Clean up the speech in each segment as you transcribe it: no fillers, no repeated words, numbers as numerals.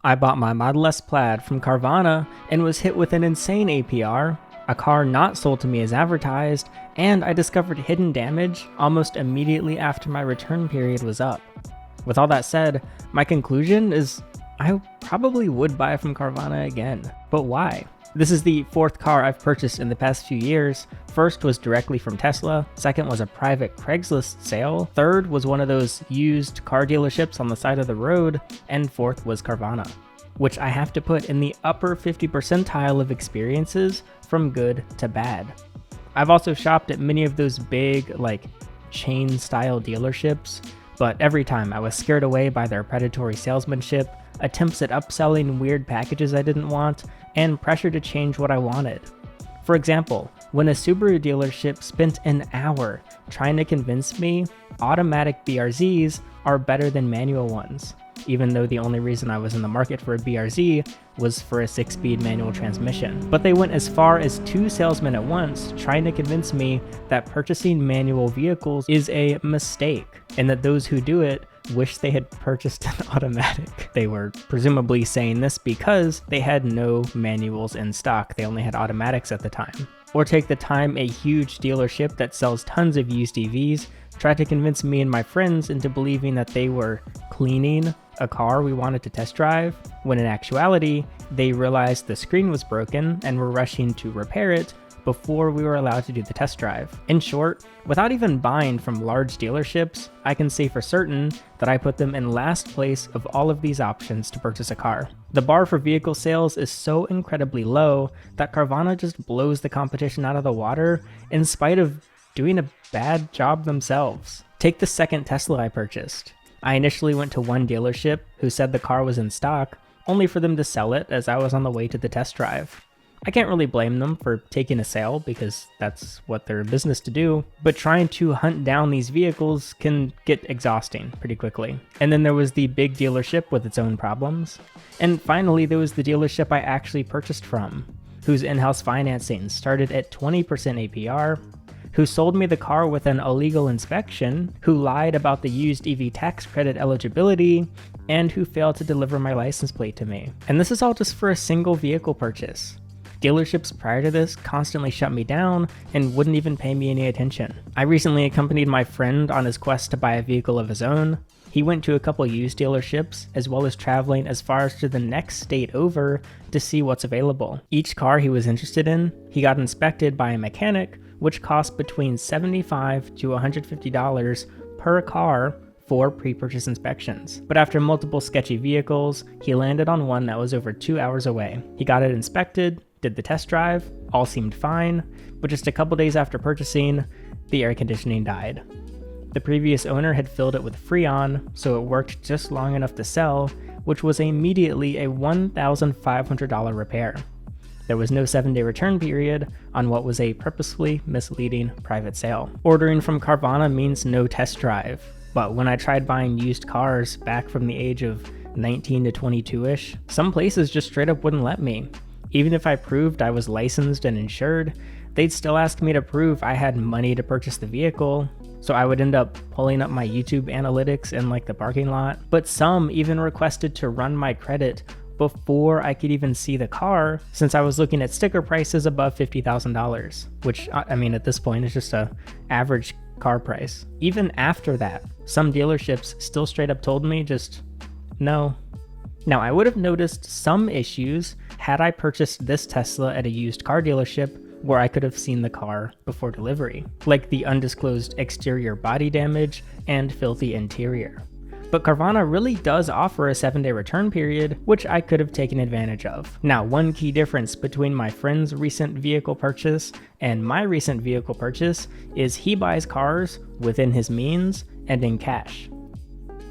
I bought my Model S Plaid from Carvana and was hit with an insane APR, a car not sold to me as advertised, and I discovered hidden damage almost immediately after my return period was up. With all that said, my conclusion is I probably would buy from Carvana again. But why? This is the fourth car I've purchased in the past few years. First was directly from Tesla, second was a private Craigslist sale, third was one of those used car dealerships on the side of the road, and fourth was Carvana, which I have to put in the upper 50 percentile of experiences from good to bad. I've also shopped at many of those big, chain style dealerships, but every time I was scared away by their predatory salesmanship, attempts at upselling weird packages I didn't want, and pressure to change what I wanted. For example, when a Subaru dealership spent an hour trying to convince me automatic BRZs are better than manual ones, even though the only reason I was in the market for a BRZ was for a 6-speed manual transmission. But they went as far as 2 salesmen at once trying to convince me that purchasing manual vehicles is a mistake, and that those who do it wish they had purchased an automatic. They were presumably saying this because they had no manuals in stock, they only had automatics at the time. Or take the time a huge dealership that sells tons of used EVs tried to convince me and my friends into believing that they were cleaning a car we wanted to test drive, when in actuality, they realized the screen was broken and were rushing to repair it before we were allowed to do the test drive. In short, without even buying from large dealerships, I can say for certain that I put them in last place of all of these options to purchase a car. The bar for vehicle sales is so incredibly low that Carvana just blows the competition out of the water in spite of doing a bad job themselves. Take the second Tesla I purchased. I initially went to one dealership who said the car was in stock, only for them to sell it as I was on the way to the test drive. I can't really blame them for taking a sale because that's what they're in business to do, but trying to hunt down these vehicles can get exhausting pretty quickly. And then there was the big dealership with its own problems. And finally, there was the dealership I actually purchased from, whose in-house financing started at 20% APR, who sold me the car with an illegal inspection, who lied about the used EV tax credit eligibility, and who failed to deliver my license plate to me. And this is all just for a single vehicle purchase. Dealerships prior to this constantly shut me down and wouldn't even pay me any attention. I recently accompanied my friend on his quest to buy a vehicle of his own. He went to a couple used dealerships, as well as traveling as far as to the next state over to see what's available. Each car he was interested in, he got inspected by a mechanic, which cost between $75 to $150 per car for pre-purchase inspections. But after multiple sketchy vehicles, he landed on one that was over 2 hours away. He got it inspected, did the test drive, all seemed fine, but just a couple days after purchasing, the air conditioning died. The previous owner had filled it with Freon, so it worked just long enough to sell, which was immediately a $1,500 repair. There was no 7-day return period on what was a purposefully misleading private sale. Ordering from Carvana means no test drive, but when I tried buying used cars back from the age of 19 to 22-ish, some places just straight up wouldn't let me. Even if I proved I was licensed and insured, they'd still ask me to prove I had money to purchase the vehicle, so I would end up pulling up my YouTube analytics in the parking lot. But some even requested to run my credit before I could even see the car, since I was looking at sticker prices above $50,000, which at this point is just a average car price. Even after that, some dealerships still straight up told me just no. Now, I would have noticed some issues had I purchased this Tesla at a used car dealership where I could have seen the car before delivery, like the undisclosed exterior body damage and filthy interior. But Carvana really does offer a 7-day return period, which I could have taken advantage of. Now, one key difference between my friend's recent vehicle purchase and my recent vehicle purchase is he buys cars within his means and in cash.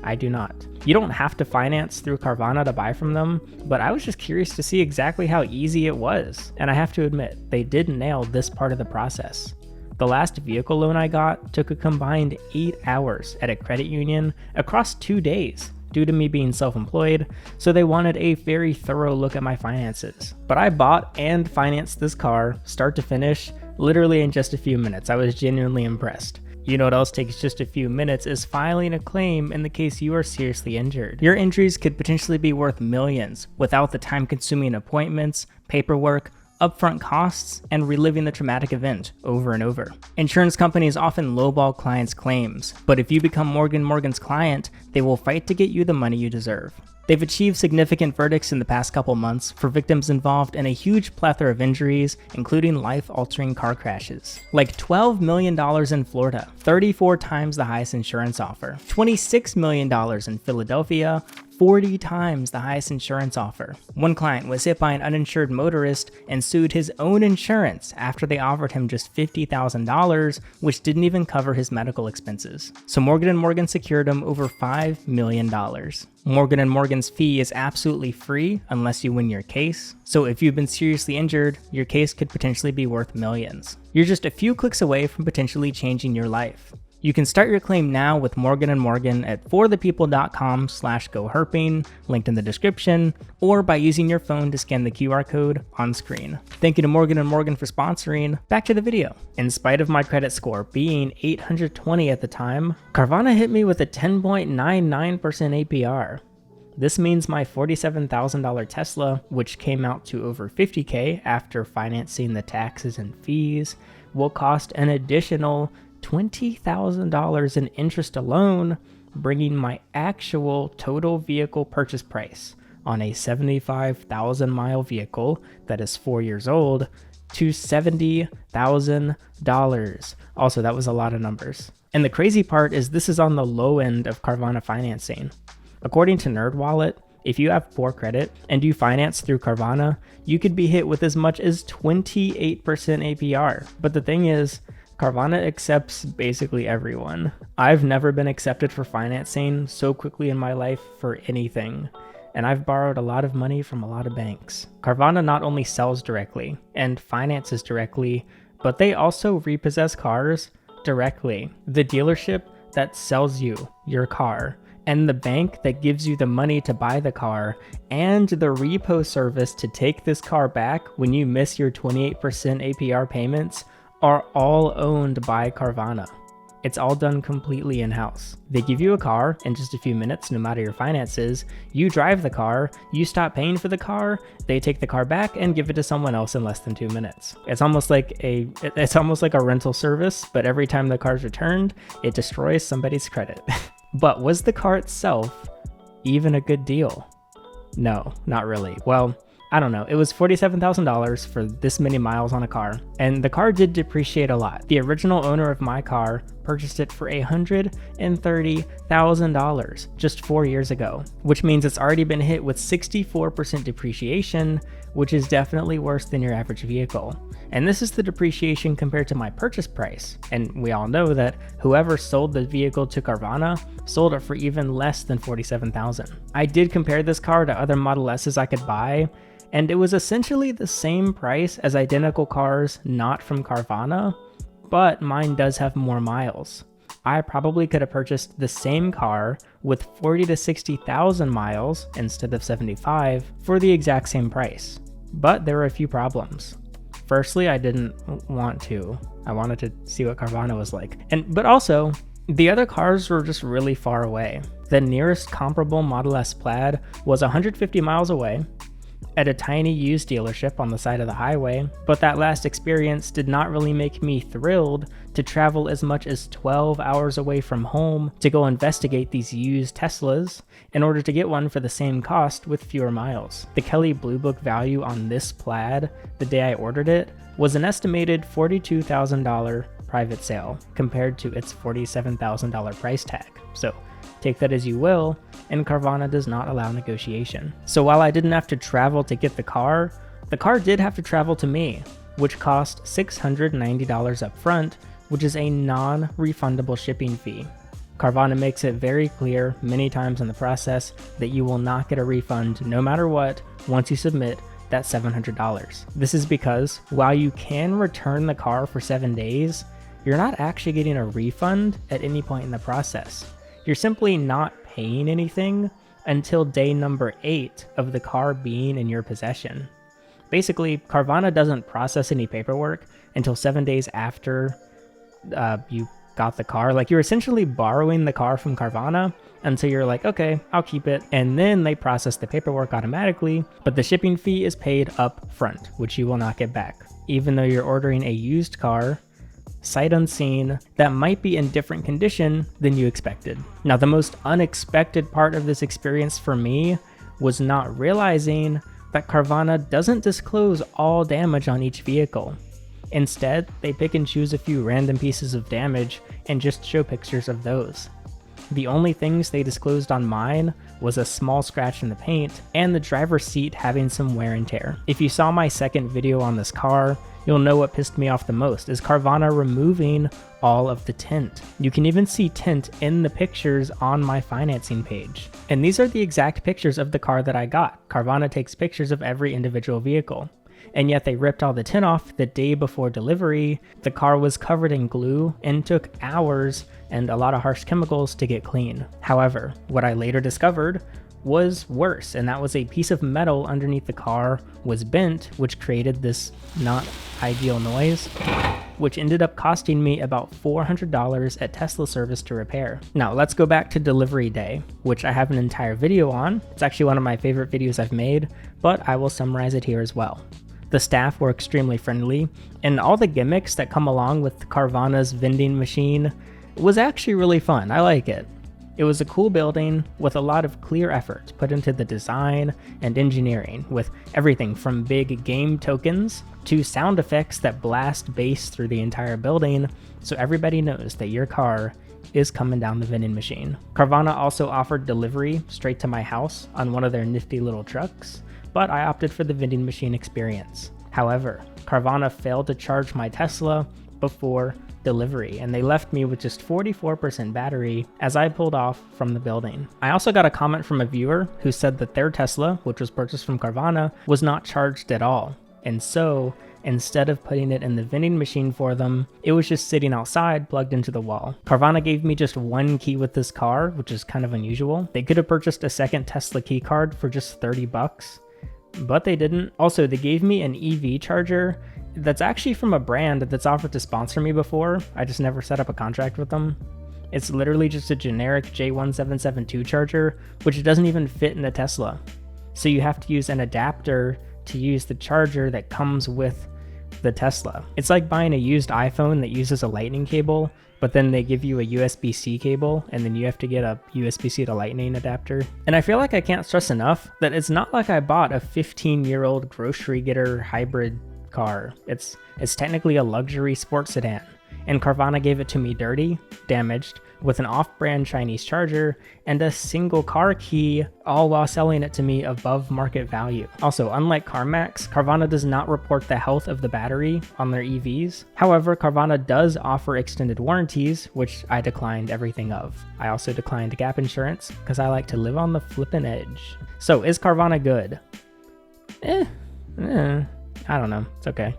I do not. You don't have to finance through Carvana to buy from them, but I was just curious to see exactly how easy it was. And I have to admit, they did nail this part of the process. The last vehicle loan I got took a combined 8 hours at a credit union across 2 days due to me being self-employed, so they wanted a very thorough look at my finances. But I bought and financed this car, start to finish, literally in just a few minutes. I was genuinely impressed. You know what else takes just a few minutes is filing a claim in the case you are seriously injured. Your injuries could potentially be worth millions without the time-consuming appointments, paperwork, upfront costs, and reliving the traumatic event over and over. Insurance companies often lowball clients' claims, but if you become Morgan's client, they will fight to get you the money you deserve. They've achieved significant verdicts in the past couple months for victims involved in a huge plethora of injuries, including life-altering car crashes. Like $12 million in Florida, 34 times the highest insurance offer. $26 million in Philadelphia, 40 times the highest insurance offer. One client was hit by an uninsured motorist and sued his own insurance after they offered him just $50,000, which didn't even cover his medical expenses. So Morgan secured him over $5 million. Morgan's fee is absolutely free unless you win your case. So if you've been seriously injured, your case could potentially be worth millions. You're just a few clicks away from potentially changing your life. You can start your claim now with Morgan & Morgan at forthepeople.com/goherping, linked in the description, or by using your phone to scan the QR code on screen. Thank you to Morgan & Morgan for sponsoring. Back to the video. In spite of my credit score being 820 at the time, Carvana hit me with a 10.99% APR. This means my $47,000 Tesla, which came out to over $50K after financing the taxes and fees, will cost an additional $20,000 in interest alone, bringing my actual total vehicle purchase price on a 75,000 mile vehicle that is 4 years old to $70,000. Also, that was a lot of numbers. And the crazy part is this is on the low end of Carvana financing. According to NerdWallet, if you have poor credit and you finance through Carvana, you could be hit with as much as 28% APR. But the thing is, Carvana accepts basically everyone. I've never been accepted for financing so quickly in my life for anything, and I've borrowed a lot of money from a lot of banks. Carvana not only sells directly and finances directly, but they also repossess cars directly. The dealership that sells you your car, and the bank that gives you the money to buy the car, and the repo service to take this car back when you miss your 28% APR payments are all owned by Carvana. It's all done completely in-house. They give you a car in just a few minutes, no matter your finances. You drive the car, you stop paying for the car, they take the car back and give it to someone else in less than 2 minutes. It's almost like a rental service, but every time the car's returned, it destroys somebody's credit. But was the car itself even a good deal? No, not really. Well, I don't know, it was $47,000 for this many miles on a car, and the car did depreciate a lot. The original owner of my car purchased it for $130,000 just 4 years ago, which means it's already been hit with 64% depreciation, which is definitely worse than your average vehicle. And this is the depreciation compared to my purchase price, and we all know that whoever sold the vehicle to Carvana sold it for even less than $47,000. I did compare this car to other Model S's I could buy, and it was essentially the same price as identical cars not from Carvana, but mine does have more miles. I probably could have purchased the same car with 40 to 60,000 miles instead of 75 for the exact same price. But there were a few problems. Firstly, I didn't want to. I wanted to see what Carvana was like. But also, the other cars were just really far away. The nearest comparable Model S Plaid was 150 miles away, at a tiny used dealership on the side of the highway, but that last experience did not really make me thrilled to travel as much as 12 hours away from home to go investigate these used Teslas in order to get one for the same cost with fewer miles. The Kelley Blue Book value on this Plaid the day I ordered it was an estimated $42,000 private sale compared to its $47,000 price tag. So take that as you will, and Carvana does not allow negotiation. So while I didn't have to travel to get the car did have to travel to me, which cost $690 up front, which is a non-refundable shipping fee. Carvana makes it very clear many times in the process that you will not get a refund no matter what once you submit that $700. This is because while you can return the car for 7 days, you're not actually getting a refund at any point in the process. You're simply not paying anything until day number 8 of the car being in your possession. Basically, Carvana doesn't process any paperwork until 7 days after you got the car. Like, you're essentially borrowing the car from Carvana until you're like, okay, I'll keep it. And then they process the paperwork automatically, but the shipping fee is paid up front, which you will not get back. Even though you're ordering a used car, sight unseen, that might be in different condition than you expected. Now, the most unexpected part of this experience for me was not realizing that Carvana doesn't disclose all damage on each vehicle. Instead, they pick and choose a few random pieces of damage and just show pictures of those. The only things they disclosed on mine was a small scratch in the paint and the driver's seat having some wear and tear. If you saw my second video on this car, you'll know what pissed me off the most is Carvana removing all of the tint. You can even see tint in the pictures on my financing page. And these are the exact pictures of the car that I got. Carvana takes pictures of every individual vehicle. And yet they ripped all the tint off the day before delivery. The car was covered in glue and took hours and a lot of harsh chemicals to get clean. However, what I later discovered was worse, and that was a piece of metal underneath the car was bent, which created this not ideal noise, which ended up costing me about $400 at Tesla service to repair. Now let's go back to delivery day, which I have an entire video on. It's actually one of my favorite videos I've made, but I will summarize it here as well. The staff were extremely friendly, and all the gimmicks that come along with Carvana's vending machine was actually really fun. I like it. It was a cool building with a lot of clear effort put into the design and engineering, with everything from big game tokens to sound effects that blast bass through the entire building so everybody knows that your car is coming down the vending machine. Carvana also offered delivery straight to my house on one of their nifty little trucks, but I opted for the vending machine experience. However, Carvana failed to charge my Tesla before delivery, and they left me with just 44% battery as I pulled off from the building. I also got a comment from a viewer who said that their Tesla, which was purchased from Carvana, was not charged at all. And so, instead of putting it in the vending machine for them, it was just sitting outside plugged into the wall. Carvana gave me just one key with this car, which is kind of unusual. They could have purchased a second Tesla key card for just 30 bucks, but they didn't. Also, they gave me an EV charger that's actually from a brand that's offered to sponsor me before. I just never set up a contract with them. It's literally just a generic J1772 charger, which doesn't even fit in a Tesla. So you have to use an adapter to use the charger that comes with the Tesla. It's like buying a used iPhone that uses a lightning cable, but then they give you a USB-C cable, and then you have to get a USB-C to lightning adapter. And I feel like I can't stress enough that it's not like I bought a 15-year-old grocery getter hybrid car. It's technically a luxury sports sedan, and Carvana gave it to me dirty, damaged, with an off-brand Chinese charger and a single car key, all while selling it to me above market value. Also, unlike CarMax, Carvana does not report the health of the battery on their EVs. However, Carvana does offer extended warranties, which I declined everything of. I also declined gap insurance because I like to live on the flippin' edge. So, is Carvana good? I don't know. It's okay.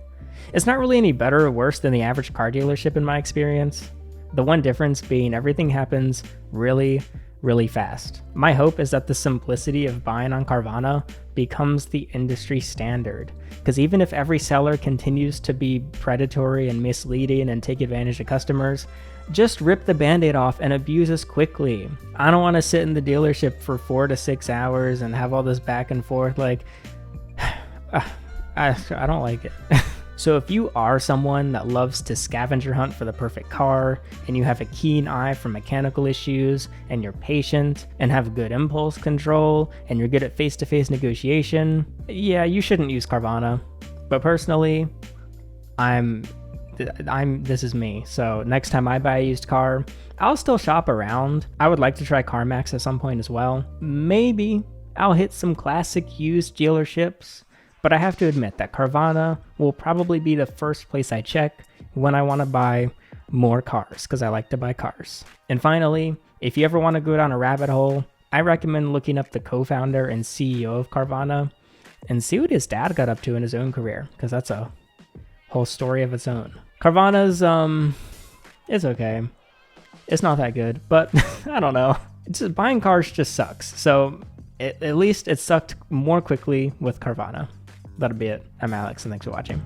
It's not really any better or worse than the average car dealership in my experience. The one difference being everything happens really, really fast. My hope is that the simplicity of buying on Carvana becomes the industry standard. Because even if every seller continues to be predatory and misleading and take advantage of customers, just rip the band-aid off and abuse us quickly. I don't want to sit in the dealership for 4 to 6 hours and have all this back and forth. Like, I don't like it. So if you are someone that loves to scavenger hunt for the perfect car, and you have a keen eye for mechanical issues, and you're patient, and have good impulse control, and you're good at face-to-face negotiation, yeah, you shouldn't use Carvana. But personally, this is me. So next time I buy a used car, I'll still shop around. I would like to try CarMax at some point as well. Maybe I'll hit some classic used dealerships. But I have to admit that Carvana will probably be the first place I check when I want to buy more cars, because I like to buy cars. And finally, if you ever want to go down a rabbit hole, I recommend looking up the co-founder and CEO of Carvana and see what his dad got up to in his own career, because that's a whole story of its own. Carvana's, it's okay. It's not that good, but I don't know. Buying cars just sucks. So at least it sucked more quickly with Carvana. That'll be it. I'm Alex, and thanks for watching.